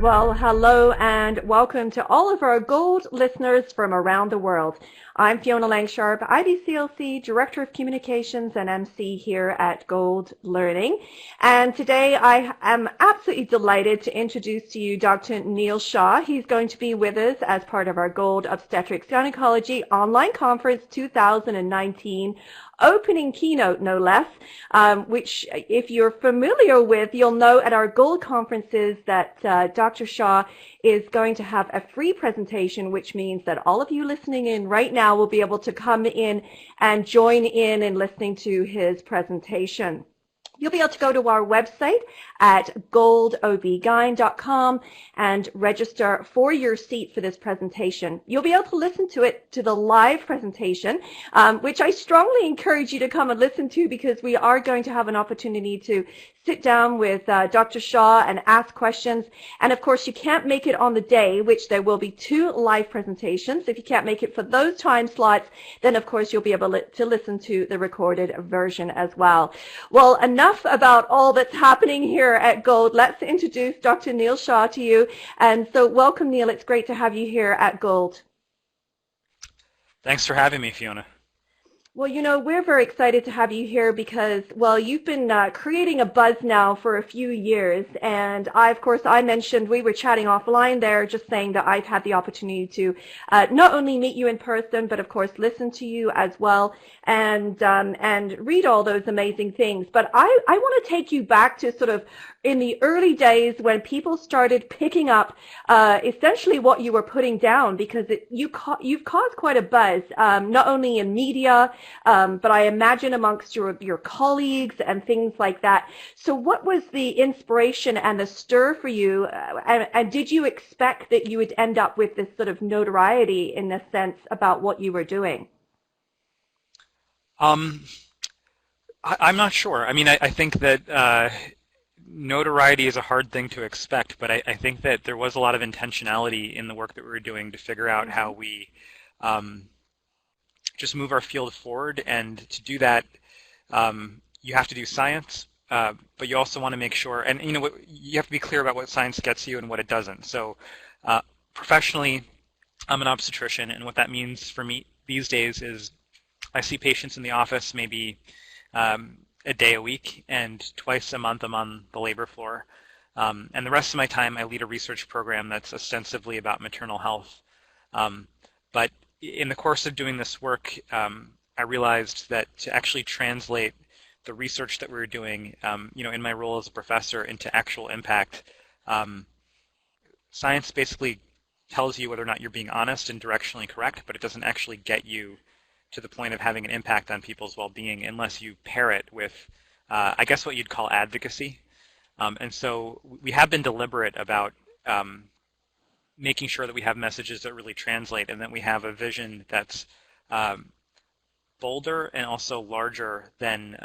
Well, hello and welcome to all of our Gold listeners from around the world. I'm Fiona Langsharp, IBCLC Director of Communications and MC here at Gold Learning. And today I am absolutely delighted to introduce to you Dr. Neel Shah. He's going to be with us as part of our Gold Obstetrics Gynecology Online Conference 2019 opening keynote, no less, which if you're familiar with, you'll know at our Gold conferences that Dr. Shah is going to have a free presentation, which means that all of you listening in right now will be able to come in and join in listening to his presentation. You'll be able to go to our website at goldobgyn.com and register for your seat for this presentation. You'll be able to listen to the live presentation, which I strongly encourage you to come and listen to, because we are going to have an opportunity to sit down with Dr. Shah and ask questions. And of course, you can't make it on the day, which there will be 2 live presentations. If you can't make it for those time slots, then of course you'll be able to listen to the recorded version as well. Well, enough about all that's happening here at Gold. Let's introduce Dr. Neel Shah to you. And so welcome, Neel. It's great to have you here at Gold. Thanks for having me, Fiona. Well, you know, we're very excited to have you here because, well, you've been creating a buzz now for a few years. And of course, I mentioned, we were chatting offline there, just saying that I've had the opportunity to not only meet you in person, but of course, listen to you as well and read all those amazing things. But I want to take you back to sort of in the early days when people started picking up essentially what you were putting down, because you've caused quite a buzz, not only in media, but I imagine amongst your colleagues and things like that. So what was the inspiration and the stir for you, and did you expect that you would end up with this sort of notoriety in a sense about what you were doing? I'm not sure. I mean, I think that notoriety is a hard thing to expect, but I think that there was a lot of intentionality in the work that we were doing to figure out how we just move our field forward. And to do that, you have to do science, but you also want to make sure, and you know, you have to be clear about what science gets you and what it doesn't. So professionally, I'm an obstetrician, and what that means for me these days is I see patients in the office maybe a day a week, and twice a month I'm on the labor floor. And the rest of my time I lead a research program that's ostensibly about maternal health. But in the course of doing this work, I realized that to actually translate the research that we were doing, you know, in my role as a professor into actual impact, science basically tells you whether or not you're being honest and directionally correct, but it doesn't actually get you to the point of having an impact on people's well-being unless you pair it with, I guess, what you'd call advocacy. And so we have been deliberate about making sure that we have messages that really translate, and that we have a vision that's bolder and also larger than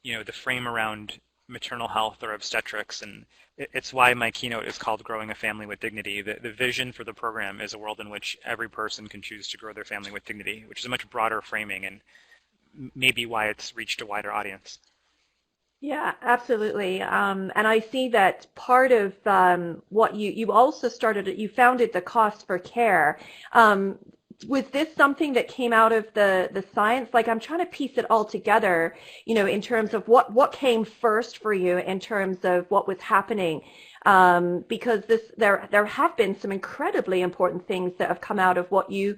you know, the frame around maternal health or obstetrics. And it's why my keynote is called Growing a Family with Dignity. The vision for the program is a world in which every person can choose to grow their family with dignity, which is a much broader framing, and maybe why it's reached a wider audience. Yeah, absolutely. And I see that part of what you also started, you founded the Cost for Care. Was this something that came out of the science? Like, I'm trying to piece it all together, you know, in terms of what came first for you in terms of what was happening. Because there have been some incredibly important things that have come out of what you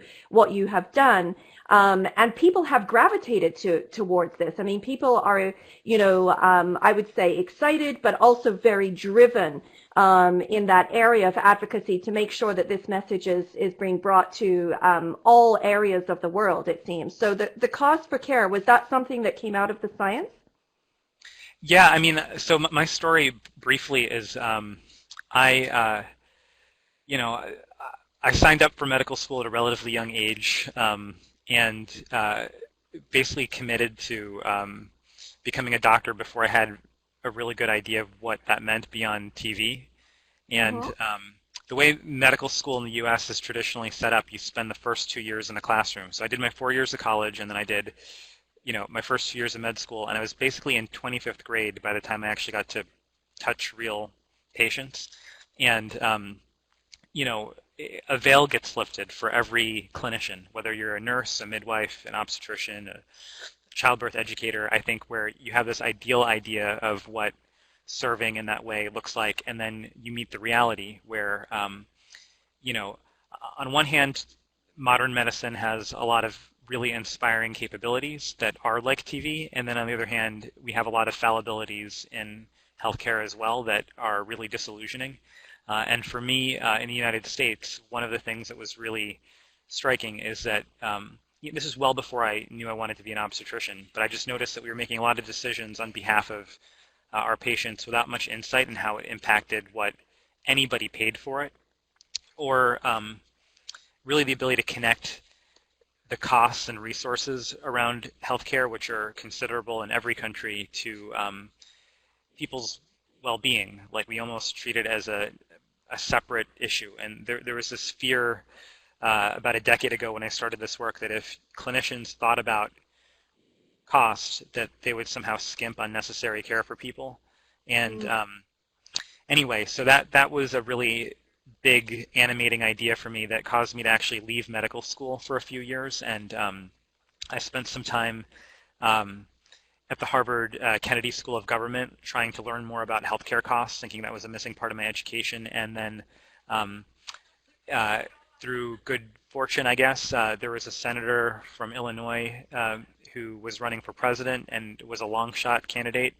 have done. And people have gravitated towards this. I mean, people are, you know, I would say excited, but also very driven in that area of advocacy to make sure that this message is being brought to all areas of the world, it seems. So the Cost for Care, was that something that came out of the science? Yeah, I mean, so my story briefly is you know, I signed up for medical school at a relatively young age, and basically committed to becoming a doctor before I had a really good idea of what that meant beyond TV. And the way medical school in the U.S. is traditionally set up, you spend the first 2 years in a classroom. So I did my 4 years of college, and then I did, you know, my first 2 years of med school, and I was basically in 25th grade by the time I actually got to touch real patients. And a veil gets lifted for every clinician, whether you're a nurse, a midwife, an obstetrician, a childbirth educator. I think where you have this ideal idea of what serving in that way looks like, and then you meet the reality where, you know, on one hand, modern medicine has a lot of really inspiring capabilities that are like TV, and then on the other hand, we have a lot of fallibilities in healthcare as well that are really disillusioning. And for me, in the United States, one of the things that was really striking is that this is well before I knew I wanted to be an obstetrician, but I just noticed that we were making a lot of decisions on behalf of our patients without much insight in how it impacted what anybody paid for it, or really the ability to connect the costs and resources around healthcare, which are considerable in every country, to people's well-being. Like we almost treat it as a separate issue. And there was this fear about a decade ago when I started this work that if clinicians thought about cost, that they would somehow skimp on necessary care for people. And anyway, so that was a really big animating idea for me that caused me to actually leave medical school for a few years. And I spent some time at the Harvard Kennedy School of Government trying to learn more about healthcare costs, thinking that was a missing part of my education. And then through good fortune, I guess, there was a senator from Illinois who was running for president and was a long shot candidate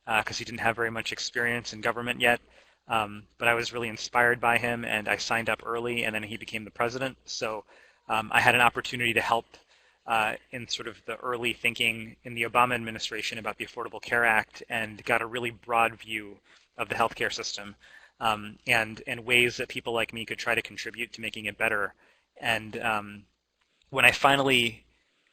because he didn't have very much experience in government yet. But I was really inspired by him, and I signed up early, and then he became the president. So I had an opportunity to help in sort of the early thinking in the Obama administration about the Affordable Care Act, and got a really broad view of the healthcare system and ways that people like me could try to contribute to making it better. And when I finally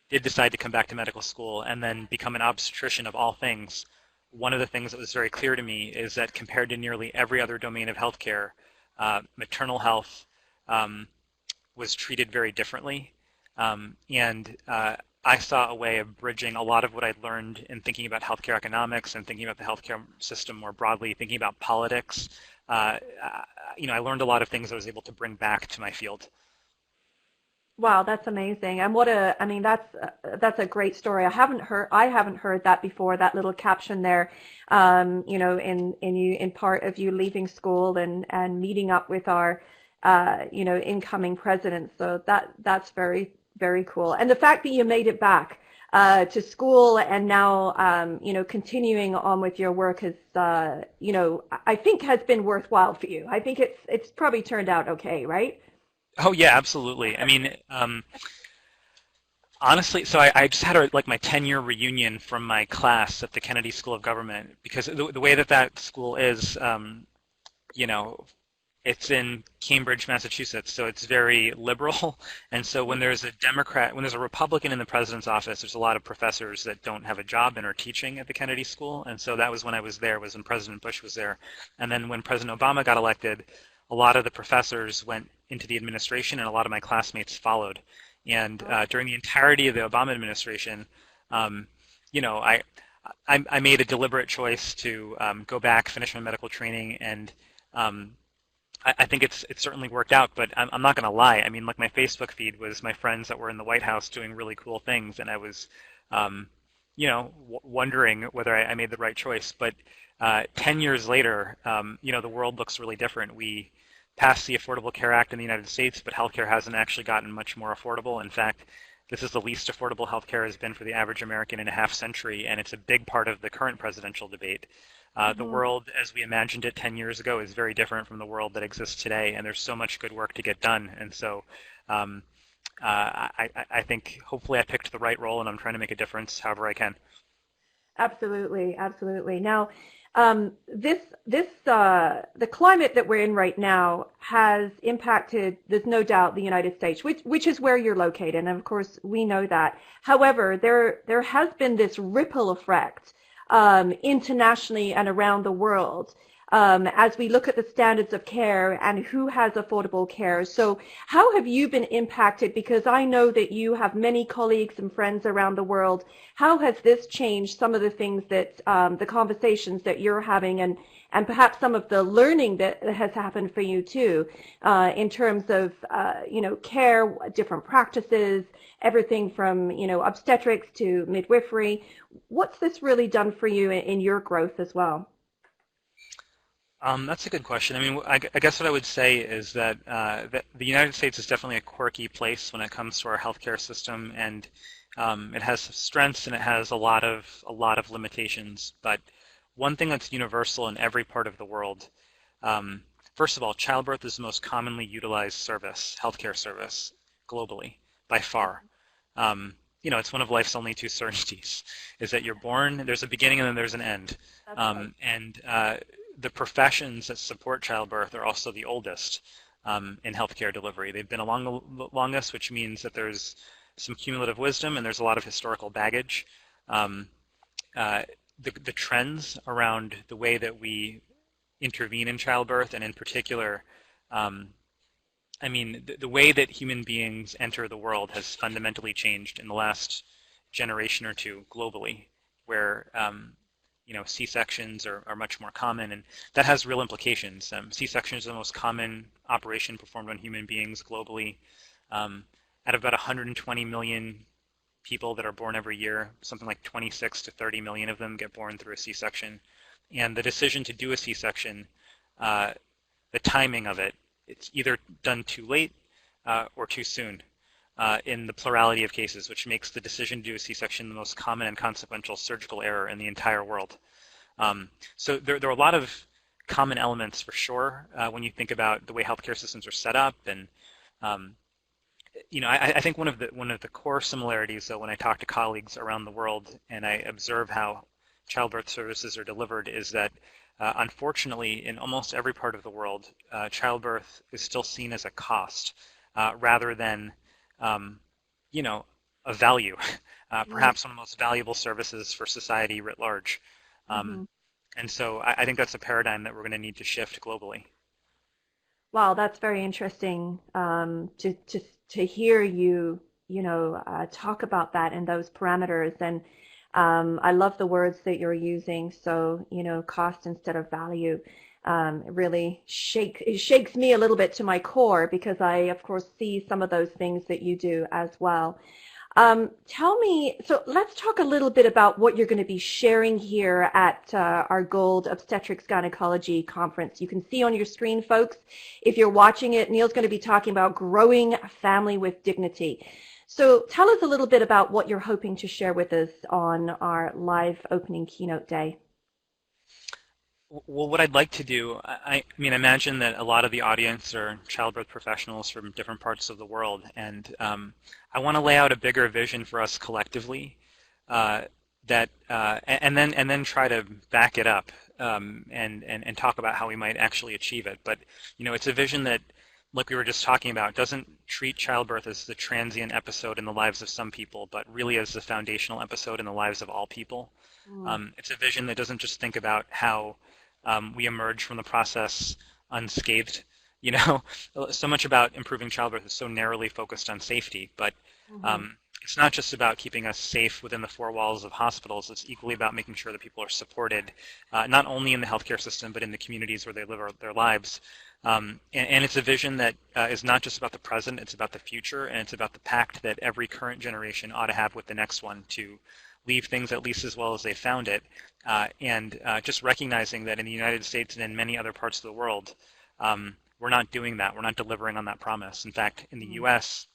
did decide to come back to medical school and then become an obstetrician of all things, one of the things that was very clear to me is that compared to nearly every other domain of healthcare, maternal health was treated very differently. I saw a way of bridging a lot of what I'd learned in thinking about healthcare economics and thinking about the healthcare system more broadly, thinking about politics. I learned a lot of things I was able to bring back to my field. Wow, that's amazing. And that's a great story. I haven't heard that before, that little caption there, in part of you leaving school and meeting up with our, incoming president. So that's very, very cool. And the fact that you made it back to school and now, continuing on with your work has, I think has been worthwhile for you. I think it's probably turned out okay, right? Oh yeah, absolutely. I mean, honestly, so I just had my 10-year reunion from my class at the Kennedy School of Government, because the way that school is, it's in Cambridge, Massachusetts, so it's very liberal. And so when there's a Republican in the president's office, there's a lot of professors that don't have a job and are teaching at the Kennedy School. And so that was when I was there, was when President Bush was there. And then when President Obama got elected, a lot of the professors went into the administration, and a lot of my classmates followed. And during the entirety of the Obama administration, I made a deliberate choice to go back, finish my medical training, and I think it's certainly worked out. But I'm not going to lie. I mean, like my Facebook feed was my friends that were in the White House doing really cool things, and I was, wondering whether I made the right choice. But 10 years later, the world looks really different. We passed the Affordable Care Act in the United States, but healthcare hasn't actually gotten much more affordable. In fact, this is the least affordable healthcare has been for the average American in a half century, and it's a big part of the current presidential debate. The world as we imagined it 10 years ago is very different from the world that exists today, and there's so much good work to get done. And so I think hopefully I picked the right role, and I'm trying to make a difference however I can. Absolutely, absolutely. Now, the climate that we're in right now has impacted, there's no doubt, the United States, which is where you're located, and of course we know that. However, there has been this ripple effect internationally and around the world. as we look at the standards of care and who has affordable care. So how have you been impacted? Because I know that you have many colleagues and friends around the world. How has this changed some of the things that the conversations that you're having, and perhaps some of the learning that has happened for you too, in terms of care, different practices, everything from obstetrics to midwifery. What's this really done for you in your growth as well? That's a good question. I mean, I guess what I would say is that the United States is definitely a quirky place when it comes to our healthcare system, and it has strengths and it has a lot of limitations. But one thing that's universal in every part of the world, um, first of all, childbirth is the most commonly utilized healthcare service globally by far. It's one of life's only two certainties, is that you're born, there's a beginning, and then there's an end. That's right. And the professions that support childbirth are also the oldest in healthcare delivery. They've been along the longest, which means that there's some cumulative wisdom and there's a lot of historical baggage. Um, the trends around the way that we intervene in childbirth, and in particular, um, I mean, the way that human beings enter the world has fundamentally changed in the last generation or two globally, where C-sections are much more common, and that has real implications. C-sections are the most common operation performed on human beings globally. Out of about 120 million people that are born every year, something like 26 to 30 million of them get born through a C-section. And the decision to do a C-section, the timing of it, it's either done too late or too soon in the plurality of cases, which makes the decision to do a C-section the most common and consequential surgical error in the entire world. So there are a lot of common elements for sure when you think about the way healthcare systems are set up, and um, I think one of the core similarities, though, when I talk to colleagues around the world and I observe how childbirth services are delivered, is that unfortunately, in almost every part of the world, childbirth is still seen as a cost rather than, um, a value, perhaps one of the most valuable services for society writ large. Um, Mm-hmm. and so I think that's a paradigm that we're going to need to shift globally. Wow, that's very interesting to hear you talk about that and those parameters. And I love the words that you're using. So cost instead of value. It really it shakes me a little bit to my core because I, of course, see some of those things that you do as well. Tell me, so let's talk a little bit about what you're going to be sharing here at our Gold Obstetrics Gynecology Conference. You can see on your screen, folks, if you're watching it, Neel's going to be talking about growing a family with dignity. So tell us a little bit about what you're hoping to share with us on our live opening keynote day. Well, what I'd like to do, I mean, imagine that a lot of the audience are childbirth professionals from different parts of the world, and I want to lay out a bigger vision for us collectively, and then try to back it up and talk about how we might actually achieve it. But it's a vision that, like we were just talking about, doesn't treat childbirth as the transient episode in the lives of some people, but really as the foundational episode in the lives of all people. Mm, It's a vision that doesn't just think about how we emerge from the process unscathed. You know, so much about improving childbirth is so narrowly focused on safety, but mhm, it's not just about keeping us safe within the four walls of hospitals. It's equally about making sure that people are supported, not only in the healthcare system, but in the communities where they live their lives. And it's a vision that is not just about the present, it's about the future, and it's about the pact that every current generation ought to have with the next one to leave things at least as well as they found it, and just recognizing that in the United States and in many other parts of the world, we're not doing that. We're not delivering on that promise. In fact, in the mm, U.S.,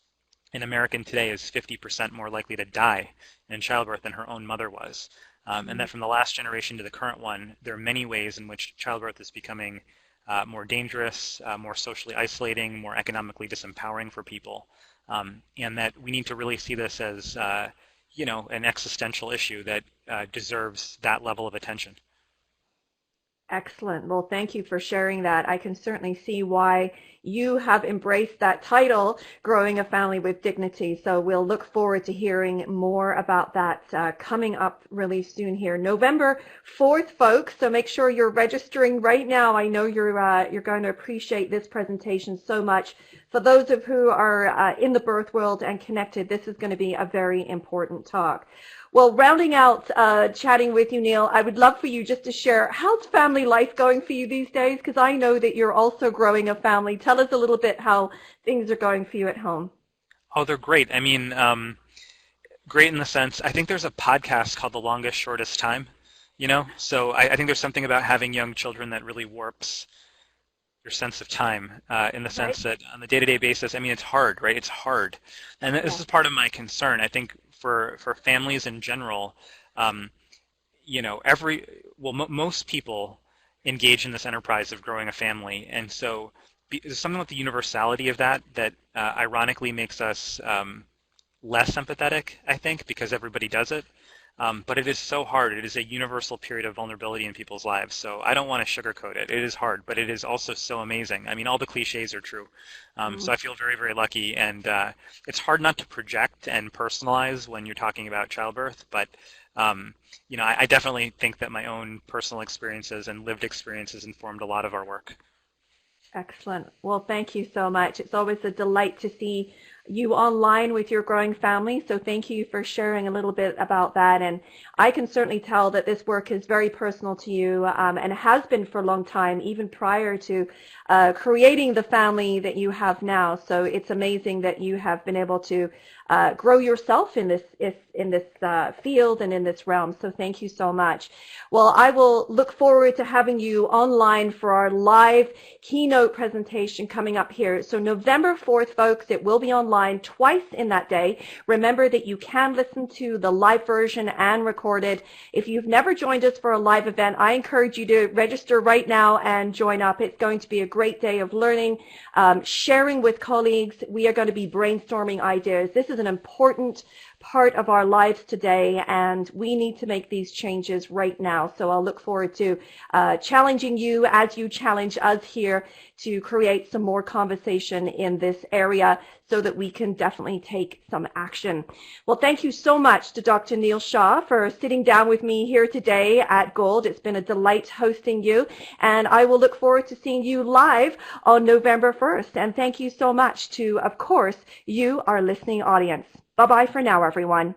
an American today is 50% more likely to die in childbirth than her own mother was. And mm, that from the last generation to the current one, there are many ways in which childbirth is becoming more dangerous, more socially isolating, more economically disempowering for people. And that we need to really see this as an existential issue that deserves that level of attention. Excellent. Well, thank you for sharing that. I can certainly see why you have embraced that title, Growing a Family with Dignity. So we'll look forward to hearing more about that coming up really soon here. November 4th, folks. So make sure you're registering right now. I know you're going to appreciate this presentation so much. For those of who are in the birth world and connected, this is going to be a very important talk. Well, rounding out chatting with you, Neel, I would love for you just to share, how's family life going for you these days? Because I know that you're also growing a family. Tell us a little bit how things are going for you at home. Oh, they're great. I mean, great in the sense, I think there's a podcast called The Longest Shortest Time, you know? So I think there's something about having young children that really warps your sense of time in the sense that on the day-to-day basis, I mean, it's hard, right? It's hard. And this is part of my concern. I think for families in general, you know, most people engage in this enterprise of growing a family. And so there's something with the universality of that ironically makes us less empathetic, I think, because everybody does it. But it is so hard. It is a universal period of vulnerability in people's lives. So I don't want to sugarcoat it. It is hard, but it is also so amazing. I mean, all the cliches are true. So I feel very, very lucky. And it's hard not to project and personalize when you're talking about childbirth. But, you know, I definitely think that my own personal experiences and lived experiences informed a lot of our work. Excellent. Well, thank you so much. It's always a delight to see you online with your growing family. So thank you for sharing a little bit about that. And I can certainly tell that this work is very personal to you and has been for a long time, even prior to creating the family that you have now. So it's amazing that you have been able to grow yourself in this field and in this realm. So thank you so much. Well, I will look forward to having you online for our live keynote presentation coming up here. So November 4th, folks, it will be online twice in that day. Remember that you can listen to the live version and recorded. If you've never joined us for a live event, I encourage you to register right now and join up. It's going to be a great day of learning, sharing with colleagues. We are going to be brainstorming ideas. This is an important part of our lives today, and we need to make these changes right now. So I'll look forward to challenging you as you challenge us here to create some more conversation in this area so that we can definitely take some action. Well, thank you so much to Dr. Neel Shah for sitting down with me here today at Gold. It's been a delight hosting you, and I will look forward to seeing you live on November 1st. And thank you so much to, of course, you, our listening audience. Bye-bye for now, everyone.